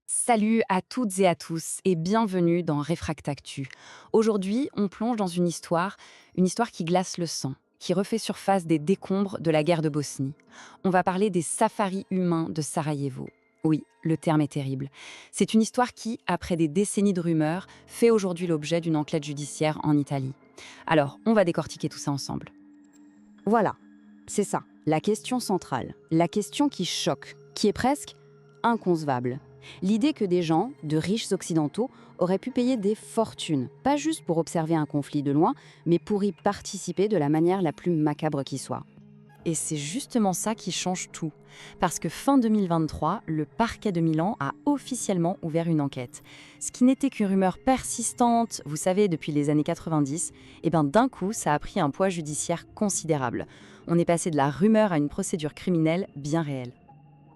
Salut à toutes et à tous et bienvenue dans Réfractactu. Aujourd'hui, on plonge dans une histoire qui glace le sang, qui refait surface des décombres de la guerre de Bosnie. On va parler des safaris humains de Sarajevo. Oui, le terme est terrible. C'est une histoire qui, après des décennies de rumeurs, fait aujourd'hui l'objet d'une enquête judiciaire en Italie. Alors, on va décortiquer tout ça ensemble. Voilà, c'est ça, la question centrale, la question qui choque, qui est presque inconcevable. L'idée que des gens, de riches occidentaux, auraient pu payer des fortunes, pas juste pour observer un conflit de loin, mais pour y participer de la manière la plus macabre qui soit. Et c'est justement ça qui change tout. Parce que fin 2023, le parquet de Milan a officiellement ouvert une enquête. Ce qui n'était qu'une rumeur persistante, vous savez, depuis les années 90, et bien d'un coup, ça a pris un poids judiciaire considérable. On est passé de la rumeur à une procédure criminelle bien réelle.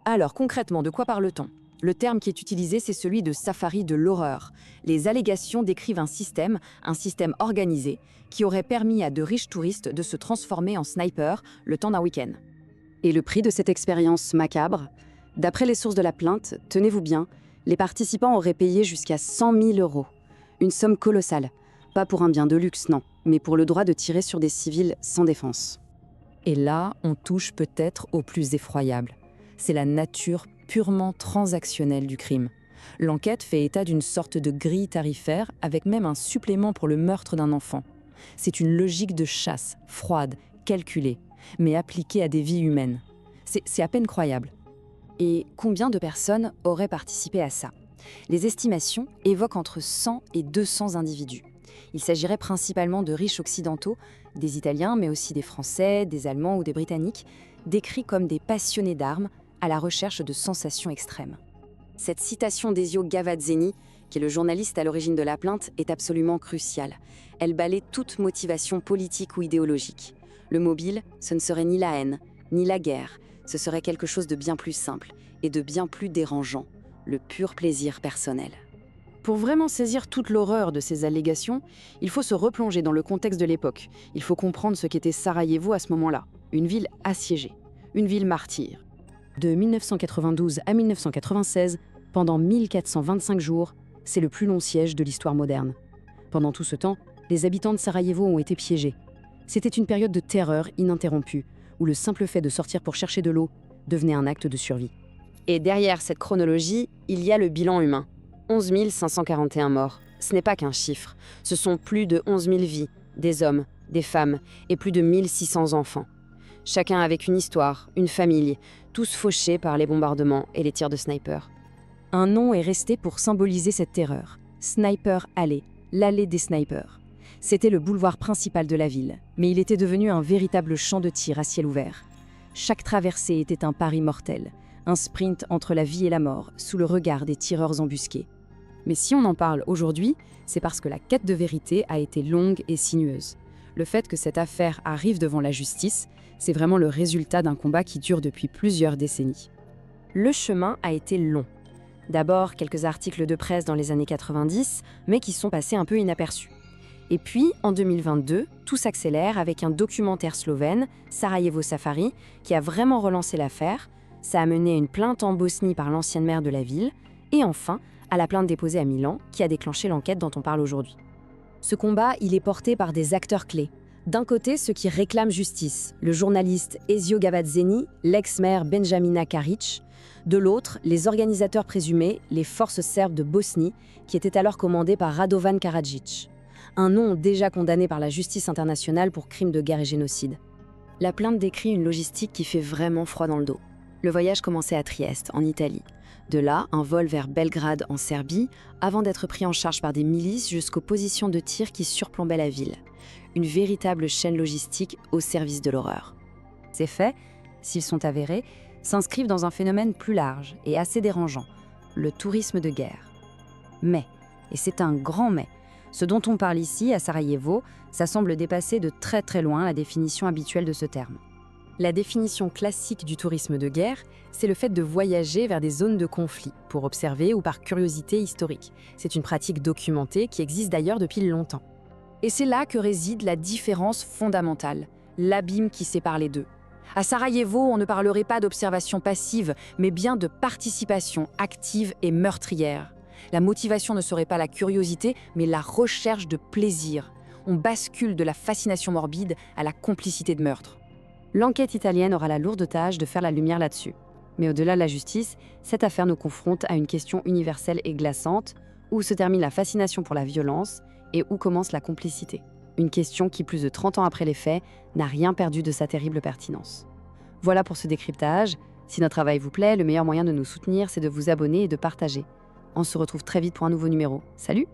Alors concrètement, de quoi parle-t-on? Le terme qui est utilisé, c'est celui de safari de l'horreur. Les allégations décrivent un système organisé, qui aurait permis à de riches touristes de se transformer en snipers le temps d'un week-end. Et le prix de cette expérience macabre? D'après les sources de la plainte, tenez-vous bien, les participants auraient payé jusqu'à 100 000 euros. Une somme colossale. Pas pour un bien de luxe, non, mais pour le droit de tirer sur des civils sans défense. Et là, on touche peut-être au plus effroyable. C'est la nature purement transactionnelle du crime. L'enquête fait état d'une sorte de grille tarifaire avec même un supplément pour le meurtre d'un enfant. C'est une logique de chasse, froide, calculée, mais appliquée à des vies humaines. C'est à peine croyable. Et combien de personnes auraient participé à ça? Les estimations évoquent entre 100 et 200 individus. Il s'agirait principalement de riches occidentaux, des Italiens, mais aussi des Français, des Allemands ou des Britanniques, décrits comme des passionnés d'armes à la recherche de sensations extrêmes. Cette citation d'Ezio Gavazzeni, qui est le journaliste à l'origine de la plainte, est absolument cruciale. Elle balaie toute motivation politique ou idéologique. Le mobile, ce ne serait ni la haine, ni la guerre, ce serait quelque chose de bien plus simple et de bien plus dérangeant, le pur plaisir personnel. Pour vraiment saisir toute l'horreur de ces allégations, il faut se replonger dans le contexte de l'époque. Il faut comprendre ce qu'était Sarajevo à ce moment-là, une ville assiégée, une ville martyre. De 1992 à 1996, pendant 1425 jours, c'est le plus long siège de l'histoire moderne. Pendant tout ce temps, les habitants de Sarajevo ont été piégés. C'était une période de terreur ininterrompue, où le simple fait de sortir pour chercher de l'eau devenait un acte de survie. Et derrière cette chronologie, il y a le bilan humain. 11 541 morts. Ce n'est pas qu'un chiffre. Ce sont plus de 11 000 vies, des hommes, des femmes et plus de 1600 enfants. Chacun avec une histoire, une famille, tous fauchés par les bombardements et les tirs de snipers. Un nom est resté pour symboliser cette terreur. Sniper Alley, l'allée des snipers. C'était le boulevard principal de la ville, mais il était devenu un véritable champ de tir à ciel ouvert. Chaque traversée était un pari mortel, un sprint entre la vie et la mort, sous le regard des tireurs embusqués. Mais si on en parle aujourd'hui, c'est parce que la quête de vérité a été longue et sinueuse. Le fait que cette affaire arrive devant la justice, c'est vraiment le résultat d'un combat qui dure depuis plusieurs décennies. Le chemin a été long. D'abord, quelques articles de presse dans les années 90, mais qui sont passés un peu inaperçus. Et puis, en 2022, tout s'accélère avec un documentaire slovène, Sarajevo Safari, qui a vraiment relancé l'affaire. Ça a mené à une plainte en Bosnie par l'ancienne maire de la ville, et enfin, à la plainte déposée à Milan, qui a déclenché l'enquête dont on parle aujourd'hui. Ce combat, il est porté par des acteurs clés. D'un côté, ceux qui réclament justice, le journaliste Ezio Gavazzeni, l'ex-maire Benjamina Karic. De l'autre, les organisateurs présumés, les forces serbes de Bosnie, qui étaient alors commandées par Radovan Karadzic. Un nom déjà condamné par la justice internationale pour crimes de guerre et génocide. La plainte décrit une logistique qui fait vraiment froid dans le dos. Le voyage commençait à Trieste, en Italie. De là, un vol vers Belgrade, en Serbie, avant d'être pris en charge par des milices jusqu'aux positions de tir qui surplombaient la ville. Une véritable chaîne logistique au service de l'horreur. Ces faits, s'ils sont avérés, s'inscrivent dans un phénomène plus large et assez dérangeant, le tourisme de guerre. Mais, et c'est un grand mais, ce dont on parle ici, à Sarajevo, ça semble dépasser de très très loin la définition habituelle de ce terme. La définition classique du tourisme de guerre, c'est le fait de voyager vers des zones de conflit, pour observer ou par curiosité historique. C'est une pratique documentée qui existe d'ailleurs depuis longtemps. Et c'est là que réside la différence fondamentale, l'abîme qui sépare les deux. À Sarajevo, on ne parlerait pas d'observation passive, mais bien de participation active et meurtrière. La motivation ne serait pas la curiosité, mais la recherche de plaisir. On bascule de la fascination morbide à la complicité de meurtre. L'enquête italienne aura la lourde tâche de faire la lumière là-dessus. Mais au-delà de la justice, cette affaire nous confronte à une question universelle et glaçante. Où se termine la fascination pour la violence et où commence la complicité? Une question qui, plus de 30 ans après les faits, n'a rien perdu de sa terrible pertinence. Voilà pour ce décryptage. Si notre travail vous plaît, le meilleur moyen de nous soutenir, c'est de vous abonner et de partager. On se retrouve très vite pour un nouveau numéro. Salut!